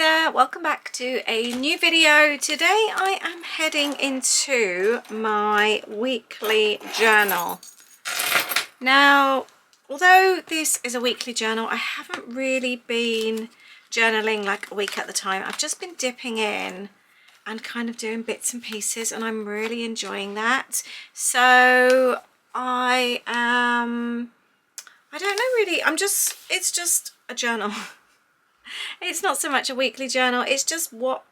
there, welcome back to a new video. Today I am heading into my weekly journal. Now, although this is a weekly journal, I haven't really been journaling like a week at the time. I've just been dipping in and kind of doing bits and pieces, and I'm really enjoying that. So I don't know really, it's just a journal. It's not so much a weekly journal, it's just what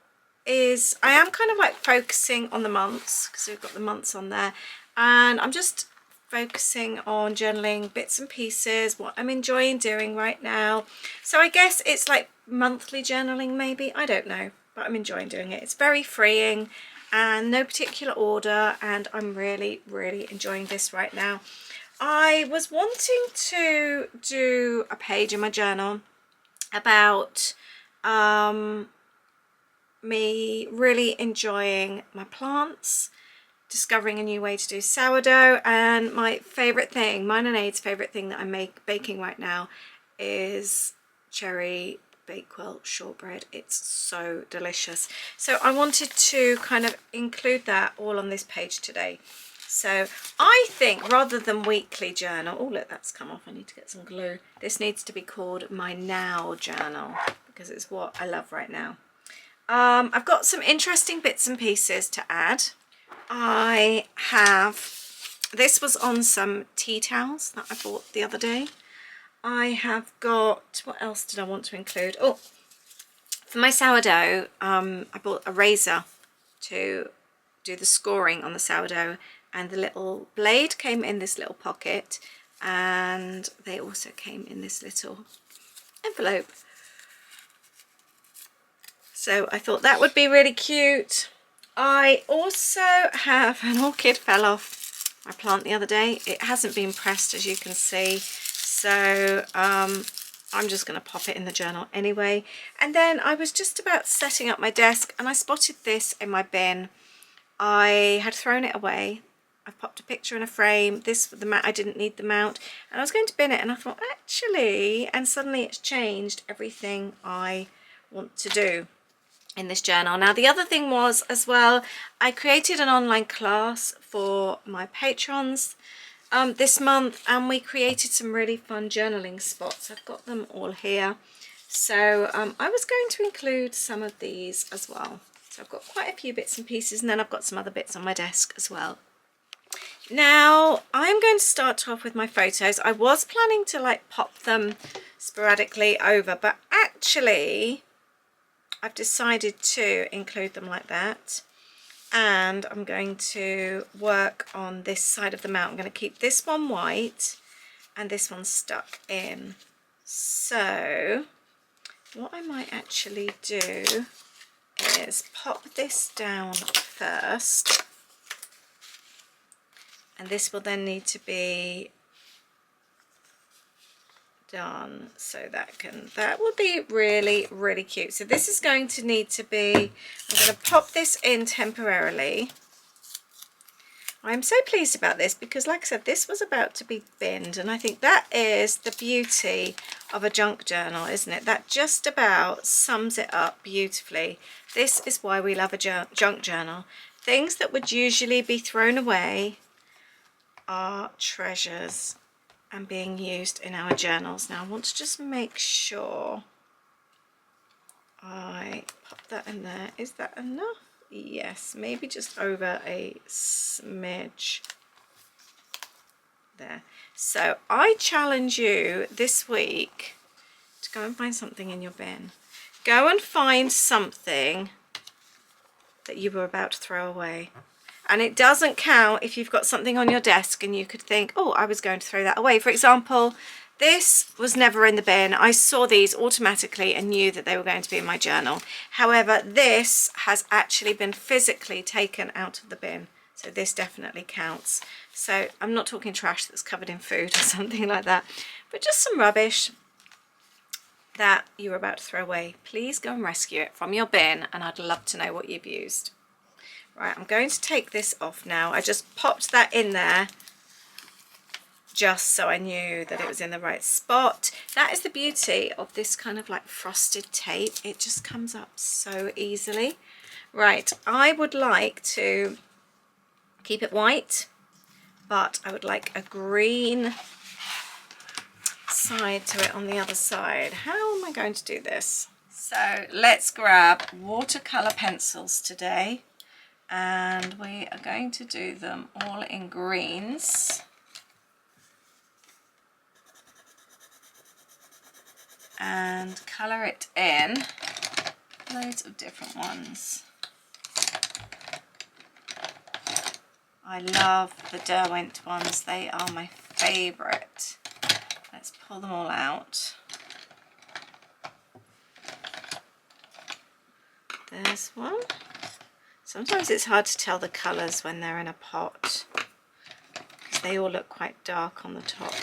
is, I am kind of like focusing on the months because we've got the months on there, and I'm just focusing on journaling bits and pieces, what I'm enjoying doing right now. So I guess it's like monthly journaling maybe, I don't know, but I'm enjoying doing it. It's very freeing and no particular order, and I'm really enjoying this right now. I was wanting to do a page in my journal about me really enjoying my plants, discovering a new way to do sourdough, and my favourite thing, mine and Aid's favourite thing that I'm baking right now is cherry Bakewell shortbread. It's so delicious. So I wanted to kind of include that all on this page today. So I think rather than weekly journal, oh look, that's come off, I need to get some glue. This needs to be called my now journal because it's what I love right now. I've got some interesting bits and pieces to add. This was on some tea towels that I bought the other day. I have got, what else did I want to include? Oh, for my sourdough, I bought a razor to do the scoring on the sourdough, and the little blade came in this little pocket, and they also came in this little envelope. So I thought that would be really cute. I also have, an orchid fell off my plant the other day. It hasn't been pressed, as you can see, so I'm just going to pop it in the journal anyway. And then I was just about setting up my desk and I spotted this in my bin. I had thrown it away. I popped a picture in a frame. This, the mount, I didn't need the mount, and I was going to bin it, and I thought actually, and suddenly it's changed everything I want to do in this journal. Now the other thing was as well, I created an online class for my patrons this month, and we created some really fun journaling spots. I've got them all here. So I was going to include some of these as well. So I've got quite a few bits and pieces, and then I've got some other bits on my desk as well. Now I'm going to start off with my photos. I was planning to like pop them sporadically over, but actually I've decided to include them like that, and I'm going to work on this side of the mount. I'm going to keep this one white and this one stuck in. So what I might actually do is pop this down first, and this will then need to be done so that would be really cute. So this is going to need to be, I'm going to pop this in temporarily. I'm so pleased about this because, like I said, this was about to be binned, and I think that is the beauty of a junk journal, isn't it? That just about sums it up beautifully. This is why we love a junk journal. Things that would usually be thrown away are treasures and being used in our journals. Now I want to just make sure I pop that in there. Is that enough? Yes, maybe just over a smidge there. So I challenge you this week to go and find something in your bin. Go and find something that you were about to throw away. And it doesn't count if you've got something on your desk and you could think, oh, I was going to throw that away. For example, this was never in the bin. I saw these automatically and knew that they were going to be in my journal. However, this has actually been physically taken out of the bin. So this definitely counts. So I'm not talking trash that's covered in food or something like that, but just some rubbish that you were about to throw away. Please go and rescue it from your bin, and I'd love to know what you've used. Right, I'm going to take this off now. I just popped that in there just so I knew that it was in the right spot. That is the beauty of this kind of like frosted tape. It just comes up so easily. Right, I would like to keep it white, but I would like a green side to it on the other side. How am I going to do this? So let's grab watercolor pencils today, and we are going to do them all in greens. And colour it in loads of different ones. I love the Derwent ones, they are my favourite. Let's pull them all out. There's one. Sometimes it's hard to tell the colours when they're in a pot, because they all look quite dark on the top.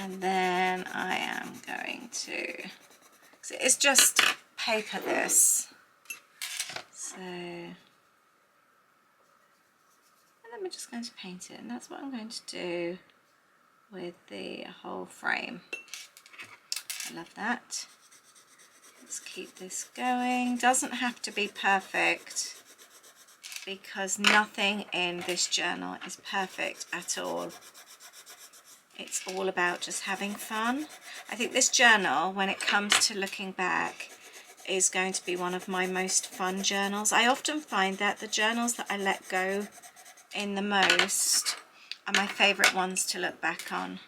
And then I am going to, so it's just paper this, so, and then we're just going to paint it, and that's what I'm going to do with the whole frame. I love that. Let's keep this going. Doesn't have to be perfect, because nothing in this journal is perfect at all. It's all about just having fun. I think this journal, when it comes to looking back, is going to be one of my most fun journals. I often find that the journals that I let go in the most are my favourite ones to look back on.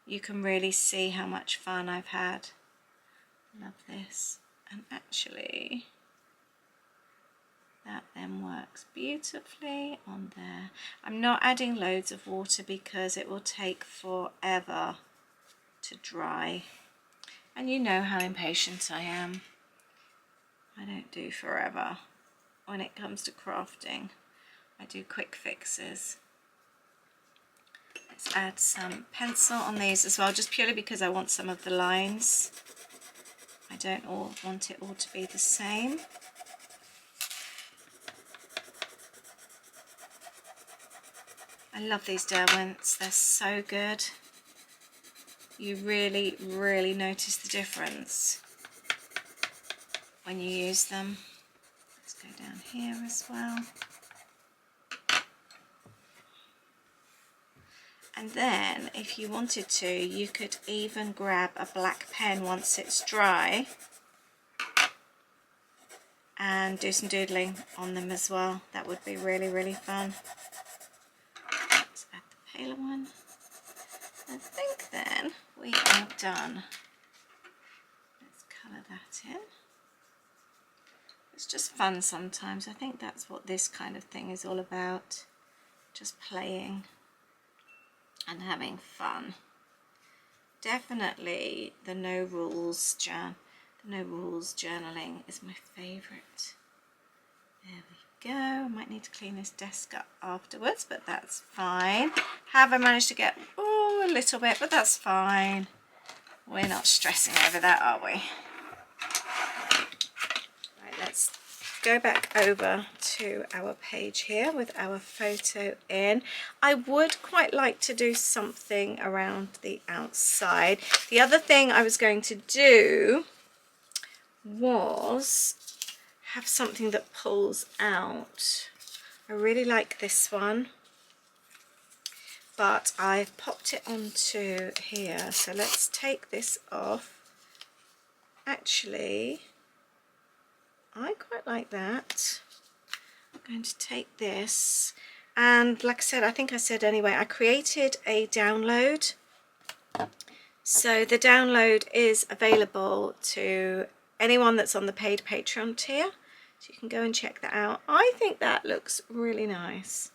You can really see how much fun I've had. Love this. And actually, that then works beautifully on there. I'm not adding loads of water because it will take forever to dry. And you know how impatient I am. I don't do forever. When it comes to crafting, I do quick fixes. Let's add some pencil on these as well, just purely because I want some of the lines. I don't want it all to be the same. I love these Derwents, they're so good. You really, really notice the difference when you use them. Let's go down here as well. And then, if you wanted to, you could even grab a black pen once it's dry and do some doodling on them as well. That would be really, really fun. Let's add the paler one. I think then we are done. Let's colour that in. It's just fun sometimes. I think that's what this kind of thing is all about. Just playing and having fun. Definitely the no rules journaling is my favourite. There we go. I might need to clean this desk up afterwards, but that's fine. Have I managed to get a little bit, but that's fine. We're not stressing over that, are we? Right, let's go back over to our page here with our photo in. I would quite like to do something around the outside. The other thing I was going to do was have something that pulls out. I really like this one, but I've popped it onto here, so let's take this off. Actually, I quite like that. I'm going to take this, and like I said, I think I said anyway, I created a download. So the download is available to anyone that's on the paid Patreon tier, so you can go and check that out. I think that looks really nice,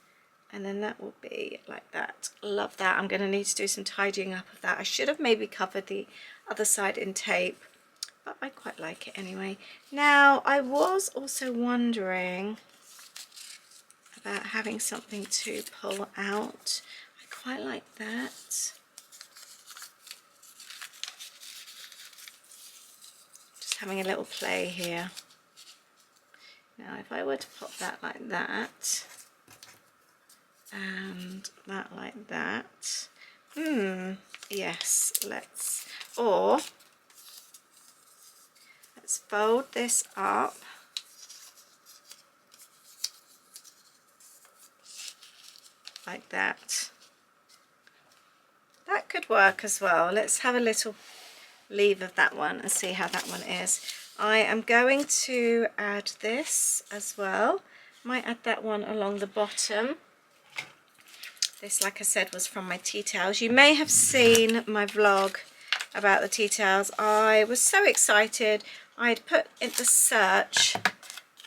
and then that will be like that. Love that. I'm going to need to do some tidying up of that. I should have maybe covered the other side in tape, but I quite like it anyway. Now, I was also wondering about having something to pull out. I quite like that. Just having a little play here. Now if I were to pop that like that, and that like that, yes, let's fold this up like that. That could work as well. Let's have a little leave of that one and see how that one is. I am going to add this as well. Might add that one along the bottom. This, like I said, was from my tea towels. You may have seen my vlog about the tea towels. I was so excited. I'd put in the search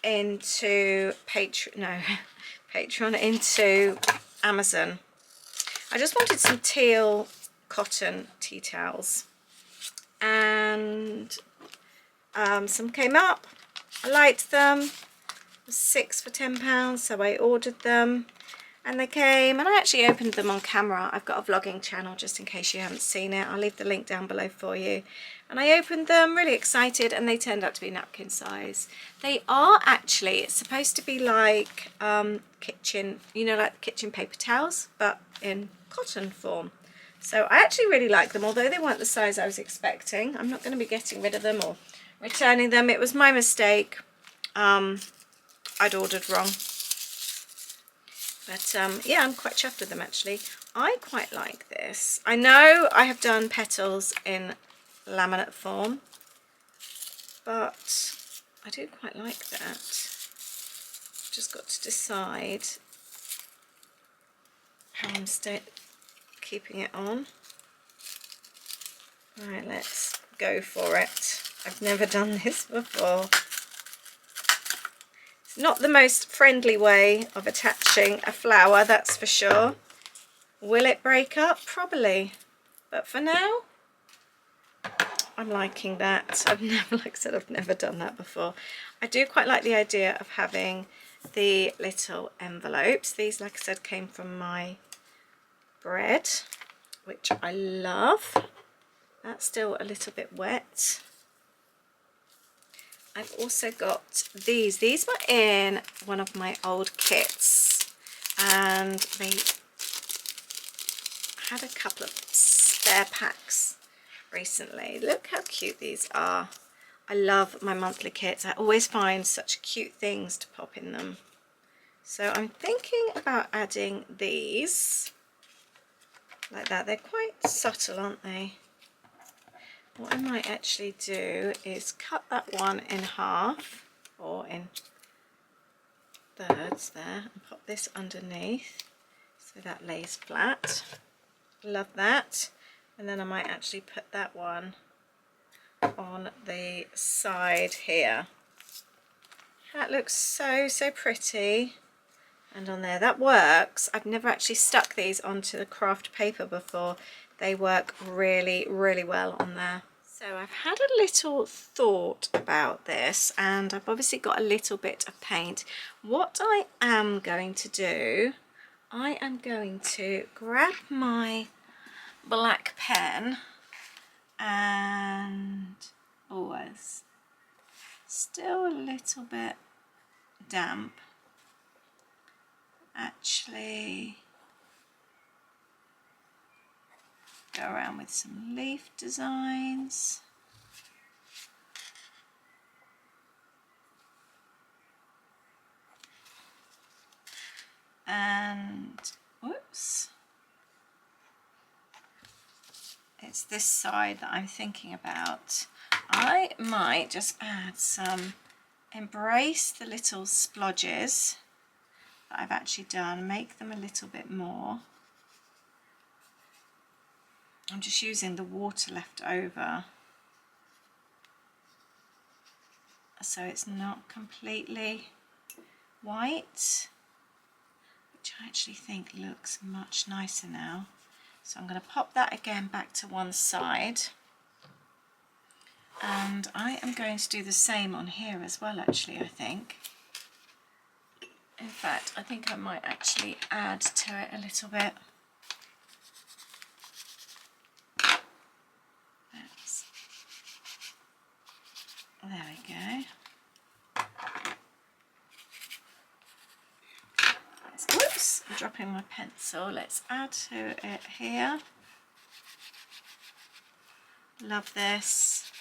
into Patreon, into Amazon. I just wanted some teal cotton tea towels, and some came up. I liked them. It was 6 for £10, so I ordered them. And they came, and I actually opened them on camera. I've got a vlogging channel just in case you haven't seen it. I'll leave the link down below for you. And I opened them, really excited, and they turned out to be napkin size. They are actually, it's supposed to be like kitchen, you know, like kitchen paper towels, but in cotton form. So I actually really like them, although they weren't the size I was expecting. I'm not going to be getting rid of them or returning them. It was my mistake. I'd ordered wrong. But yeah, I'm quite chuffed with them actually. I quite like this. I know I have done petals in laminate form, but I do quite like that. Just got to decide how I'm keeping it on. Right, let's go for it. I've never done this before. It's not the most friendly way of attaching a flower, that's for sure. Will it break up? Probably. But for now, I'm liking that. Like I said, I've never done that before. I do quite like the idea of having the little envelopes. These, like I said, came from my bread, which I love. That's still a little bit wet. I've also got these. These were in one of my old kits, and they had a couple of spare packs recently. Look how cute these are. I love my monthly kits. I always find such cute things to pop in them. So I'm thinking about adding these like that. They're quite subtle, aren't they? What I might actually do is cut that one in half, or in thirds there, and pop this underneath so that lays flat. Love that. And then I might actually put that one on the side here. That looks so pretty. And on there, that works. I've never actually stuck these onto the craft paper before. They work really well on there. So I've had a little thought about this, and I've obviously got a little bit of paint. What I am going to do, I am going to grab my black pen, and it's still a little bit damp. Actually go around with some leaf designs. And whoops, it's this side that I'm thinking about. I might just add some, embrace the little splodges that I've actually done, make them a little bit more. I'm just using the water left over, so it's not completely white, which I actually think looks much nicer now. So I'm going to pop that again back to one side, and I am going to do the same on here as well actually, I think. In fact, I think I might actually add to it a little bit. There we go. Whoops, I'm dropping my pencil. Let's add to it here. Love this.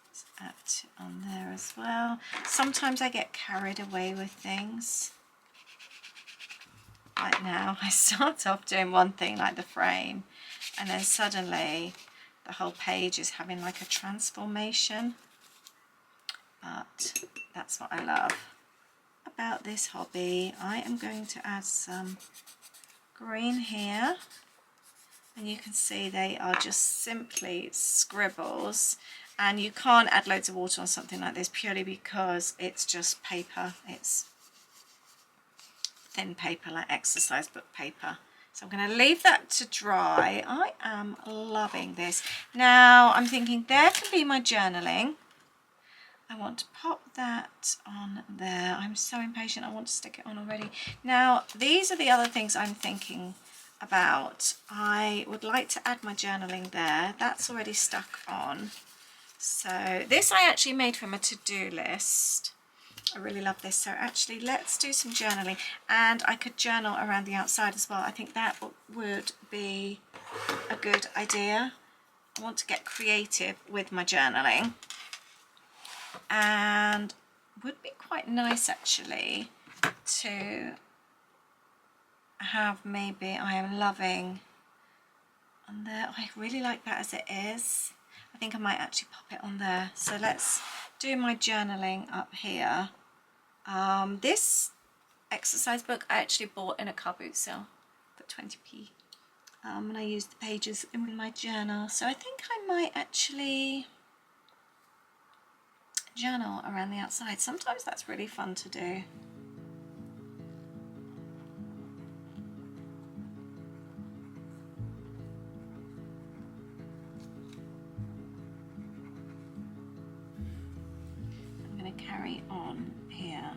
Let's add it on there as well. Sometimes I get carried away with things. Like now, I start off doing one thing like the frame, and then suddenly the whole page is having like a transformation. But that's what I love about this hobby. I am going to add some green here, and you can see they are just simply scribbles, and you can't add loads of water on something like this purely because it's just paper. It's thin paper, like exercise book paper. So I'm going to leave that to dry. I am loving this. Now I'm thinking there can be my journaling. I want to pop that on there. I'm so impatient, I want to stick it on already. Now these are the other things I'm thinking about. I would like to add my journaling there. That's already stuck on. So this I actually made from a to-do list. I really love this. So actually let's do some journaling, and I could journal around the outside as well. I think that would be a good idea. I want to get creative with my journaling, and would be quite nice actually to have maybe I am loving on there. I really like that as it is. I think I might actually pop it on there. So let's do my journaling up here. This exercise book I actually bought in a car boot sale for 20p, and I used the pages in my journal. So I think I might actually journal around the outside. Sometimes that's really fun to do. I'm going to carry on here.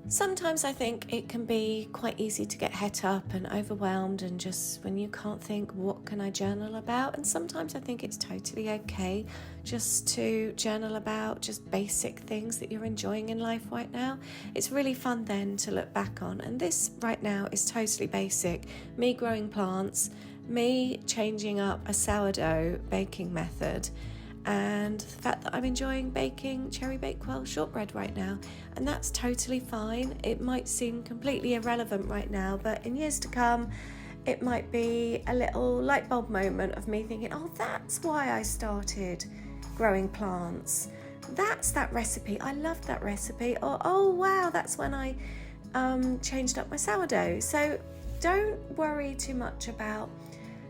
Sometimes I think it can be quite easy to get het up and overwhelmed, and just when you can't think, what can I journal about? And sometimes I think it's totally okay just to journal about just basic things that you're enjoying in life right now. It's really fun then to look back on, and this right now is totally basic. Me growing plants, me changing up a sourdough baking method, and the fact that I'm enjoying baking cherry bakewell shortbread right now, and that's totally fine. It might seem completely irrelevant right now, but in years to come it might be a little light bulb moment of me thinking, oh, that's why I started growing plants, that's that recipe, I loved that recipe, or oh wow, that's when I changed up my sourdough. So don't worry too much about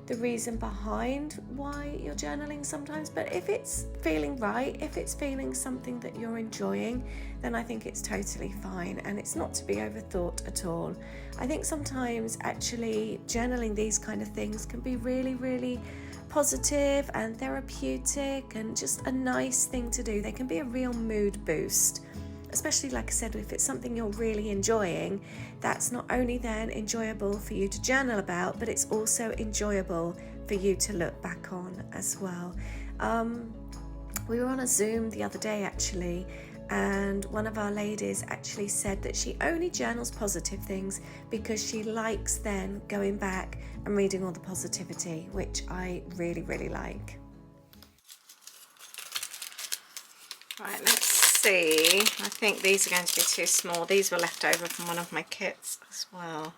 the reason behind why you're journaling sometimes, but if it's feeling right, if it's feeling something that you're enjoying, then I think it's totally fine, and it's not to be overthought at all. I think sometimes actually journaling these kind of things can be really, really positive and therapeutic and just a nice thing to do. They can be a real mood boost. Especially, like I said, if it's something you're really enjoying, that's not only then enjoyable for you to journal about, but it's also enjoyable for you to look back on as well. We were on a Zoom the other day actually, and one of our ladies actually said that she only journals positive things because she likes then going back and reading all the positivity, which I really, really like. Right, let's see. I think these are going to be too small. These were left over from one of my kits as well.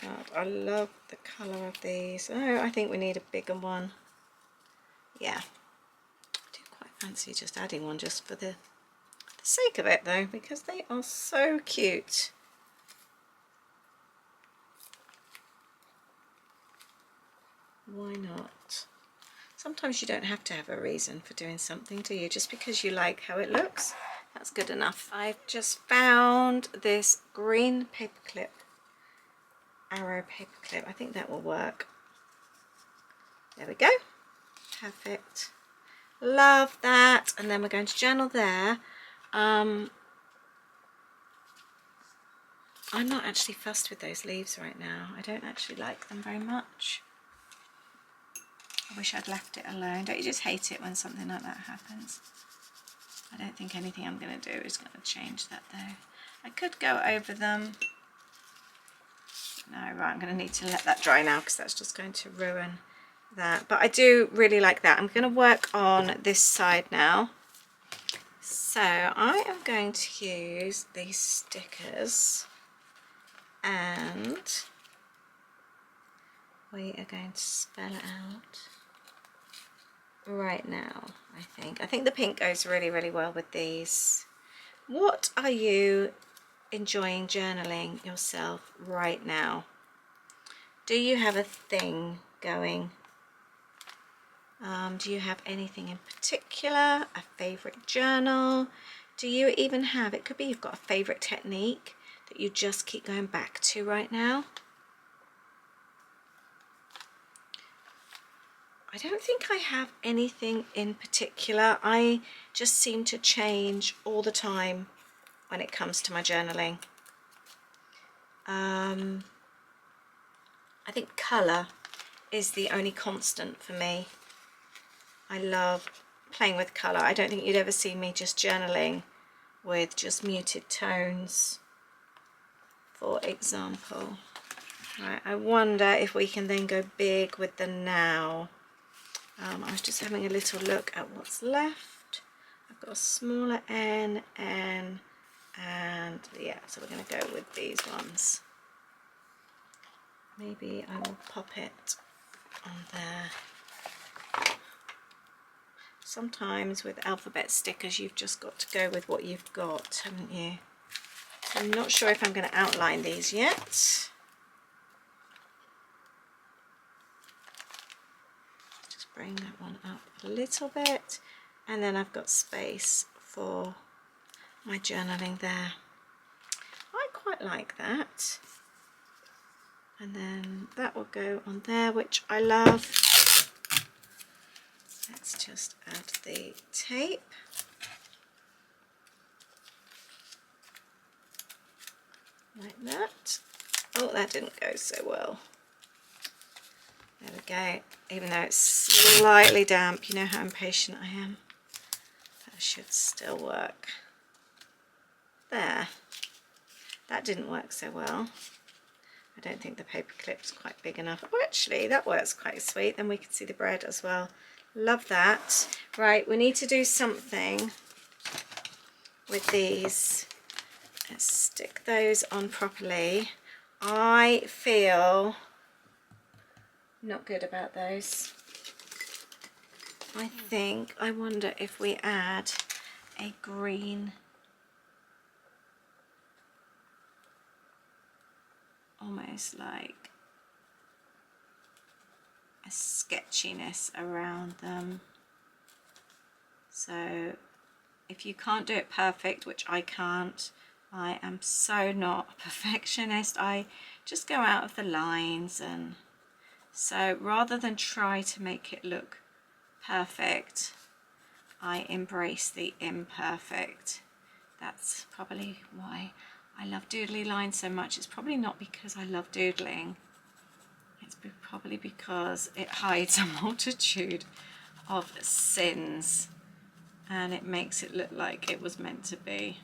God, I love the colour of these. Oh, I think we need a bigger one. Yeah, I do quite fancy just adding one just for the sake of it though, because they are so cute. Why not? Sometimes you don't have to have a reason for doing something, do you? Just because you like how it looks, that's good enough. I've just found this green paperclip, arrow paperclip. I think that will work. There we go. Perfect. Love that. And then we're going to journal there. I'm not actually fussed with those leaves right now. I don't actually like them very much. I wish I'd left it alone. Don't you just hate it when something like that happens? I don't think anything I'm going to do is going to change that though. I could go over them. No, right, I'm going to need to let that dry now because that's just going to ruin that. But I do really like that. I'm going to work on this side now. So I am going to use these stickers and we are going to spell it out right now. I think the pink goes really, really well with these. What are you enjoying journaling yourself right now? Do you have a thing going? Do you have anything in particular? A favorite journal? Do you even have, it could be you've got a favorite technique that you just keep going back to right now? I don't think I have anything in particular. I just seem to change all the time when it comes to my journaling. I think colour is the only constant for me. I love playing with colour. I don't think you'd ever see me just journaling with just muted tones, for example. Right, I wonder if we can then go big with the now. I was just having a little look at what's left. I've got a smaller N, and yeah, so we're going to go with these ones. Maybe I will pop it on there. Sometimes with alphabet stickers you've just got to go with what you've got, haven't you? So I'm not sure if I'm going to outline these yet. Just bring that one up a little bit, and then I've got space for my journaling there. I quite like that. And then that will go on there, which I love. Let's just add the tape. Like that. Oh, that didn't go so well. There we go. Even though it's slightly damp, you know how impatient I am. That should still work. There. That didn't work so well. I don't think the paper clip's quite big enough. Oh, actually, that works quite sweet. Then we can see the bread as well. Love that. Right, we need to do something with these. Let's stick those on properly. I feel not good about those. I wonder if we add a green, almost like a sketchiness around them. So if you can't do it perfect, which I can't, I am so not a perfectionist, I just go out of the lines, and so rather than try to make it look perfect, I embrace the imperfect. That's probably why I love doodly lines so much. It's probably not because I love doodling. It's probably because it hides a multitude of sins and it makes it look like it was meant to be.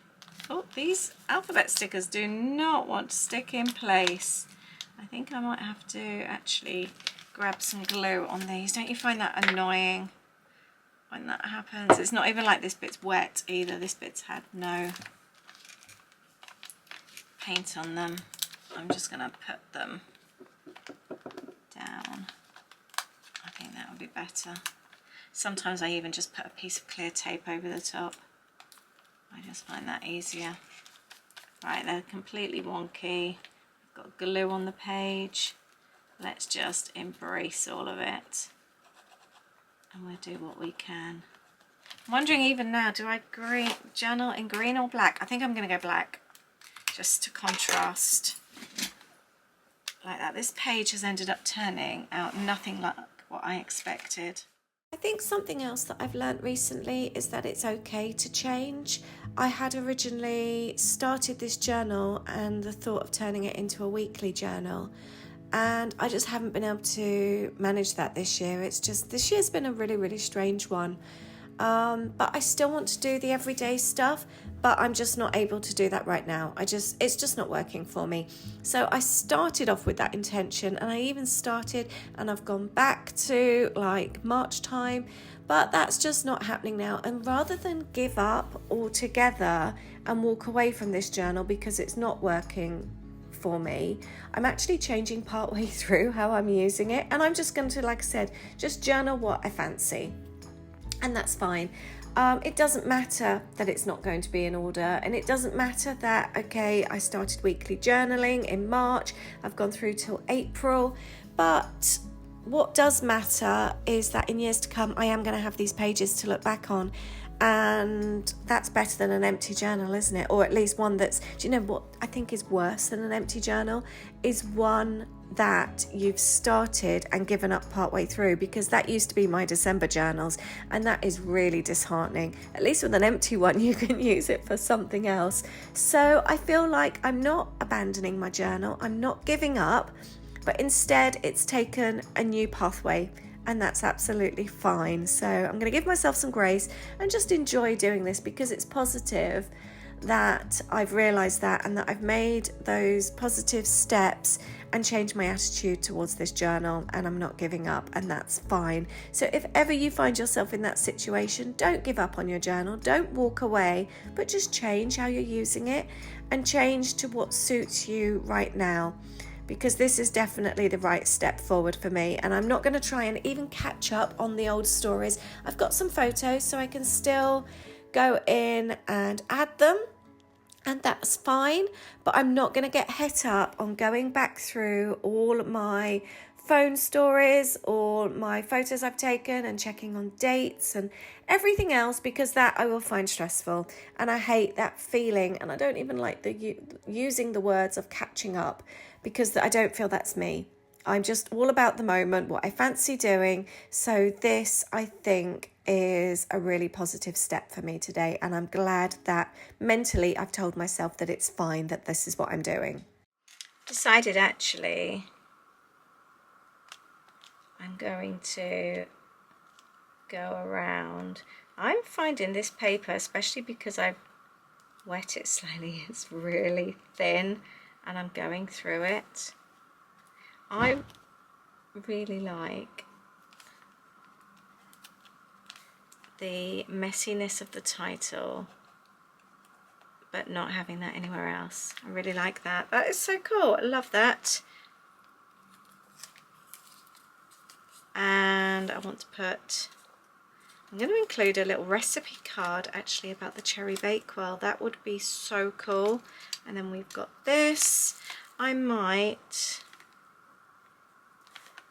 Oh, these alphabet stickers do not want to stick in place. I think I might have to actually grab some glue on these. Don't you find that annoying when that happens? It's not even like this bit's wet either. This bit's had no paint on them. I'm just going to put them down. I think that would be better. Sometimes I even just put a piece of clear tape over the top. I just find that easier. Right, they're completely wonky. I've got glue on the page. Let's just embrace all of it. And we'll do what we can. I'm wondering even now, do I journal in green or black? I think I'm going to go black, just to contrast. Like that. This page has ended up turning out nothing like what I expected. I think something else that I've learnt recently is that it's okay to change. I had originally started this journal and the thought of turning it into a weekly journal, and I just haven't been able to manage that this year. It's just, this year's been a really, really strange one. But I still want to do the everyday stuff, but I'm just not able to do that right now. It's just not working for me. So I started off with that intention, and I even started, and I've gone back to like March time, but that's just not happening now. And rather than give up altogether and walk away from this journal because it's not working for me, I'm actually changing partway through how I'm using it, and I'm just going to, like I said, just journal what I fancy. And that's fine. It doesn't matter that it's not going to be in order, and it doesn't matter that, okay, I started weekly journaling in March, I've gone through till April, but what does matter is that in years to come I am going to have these pages to look back on, and that's better than an empty journal, isn't it? Or at least one that's, do you know what I think is worse than an empty journal is one that you've started and given up partway through, because that used to be my December journals, and that is really disheartening. At least with an empty one you can use it for something else. So I feel like I'm not abandoning my journal, I'm not giving up, but instead it's taken a new pathway, and that's absolutely fine. So I'm going to give myself some grace and just enjoy doing this, because it's positive that I've realised that, and that I've made those positive steps and changed my attitude towards this journal, and I'm not giving up, and that's fine. So if ever you find yourself in that situation, don't give up on your journal, don't walk away, but just change how you're using it and change to what suits you right now, because this is definitely the right step forward for me. And I'm not going to try and even catch up on the old stories. I've got some photos so I can still go in and add them, and that's fine, but I'm not going to get het up on going back through all my phone stories or my photos I've taken and checking on dates and everything else, because that I will find stressful, and I hate that feeling, and I don't even like using the words of catching up, because I don't feel that's me. I'm just all about the moment, what I fancy doing. So this, I think, is a really positive step for me today, and I'm glad that mentally I've told myself that it's fine, that this is what I'm doing. Decided actually I'm going to go around. I'm finding this paper, especially because I've wet it slightly, it's really thin, and I'm going through it. I really like the messiness of the title, but not having that anywhere else. I really like that. That is so cool. I love that. And I want to put, I'm going to include a little recipe card actually about the cherry bakewell. That would be so cool. And then we've got this. I might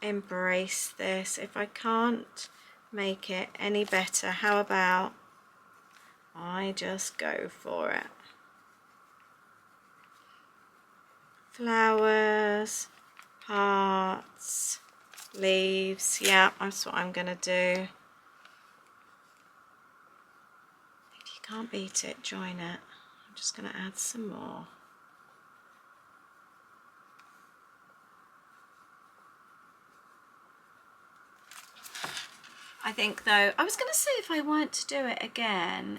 embrace this. If I can't make it any better, how about I just go for it? Flowers, hearts, leaves. Yeah, that's what I'm gonna do. If you can't beat it, join it. I'm just gonna add some more. I think though, I was going to say if I were to do it again,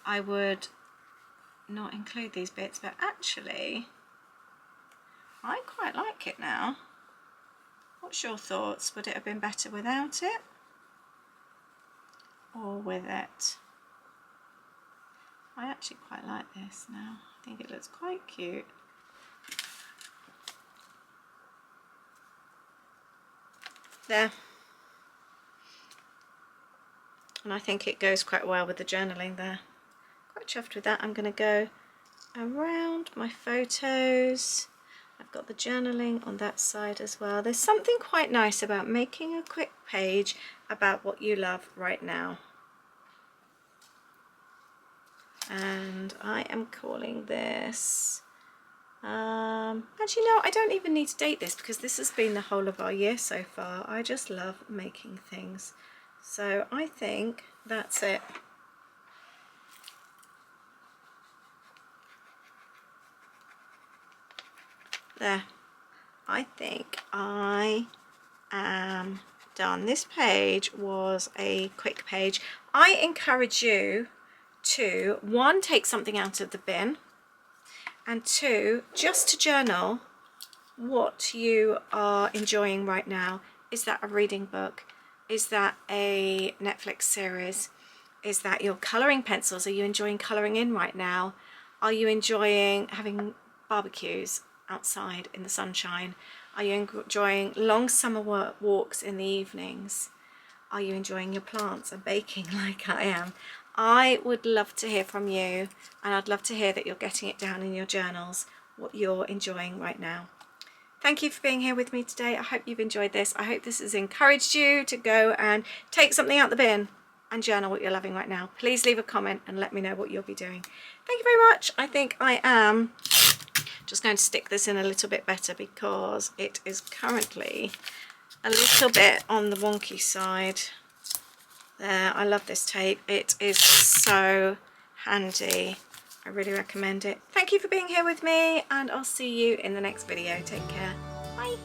I would not include these bits, but actually I quite like it now. What's your thoughts? Would it have been better without it or with it? I actually quite like this now. I think it looks quite cute. There. And I think it goes quite well with the journaling there. Quite chuffed with that. I'm going to go around my photos. I've got the journaling on that side as well. There's something quite nice about making a quick page about what you love right now. And I am calling this And you know, I don't even need to date this because this has been the whole of our year so far. I just love making things. So I think that's it. There. I think I am done. This page was a quick page. I encourage you to, one, take something out of the bin, and two, just to journal what you are enjoying right now. Is that a reading book? Is that a Netflix series? Is that your colouring pencils? Are you enjoying colouring in right now? Are you enjoying having barbecues outside in the sunshine? Are you enjoying long summer walks in the evenings? Are you enjoying your plants and baking like I am? I would love to hear from you, and I'd love to hear that you're getting it down in your journals, what you're enjoying right now. Thank you for being here with me today. I hope you've enjoyed this. I hope this has encouraged you to go and take something out the bin and journal what you're loving right now. Please leave a comment and let me know what you'll be doing. Thank you very much. I think I am just going to stick this in a little bit better because it is currently a little bit on the wonky side. There, I love this tape. It is so handy. I really recommend it. Thank you for being here with me, and I'll see you in the next video. Take care. Bye.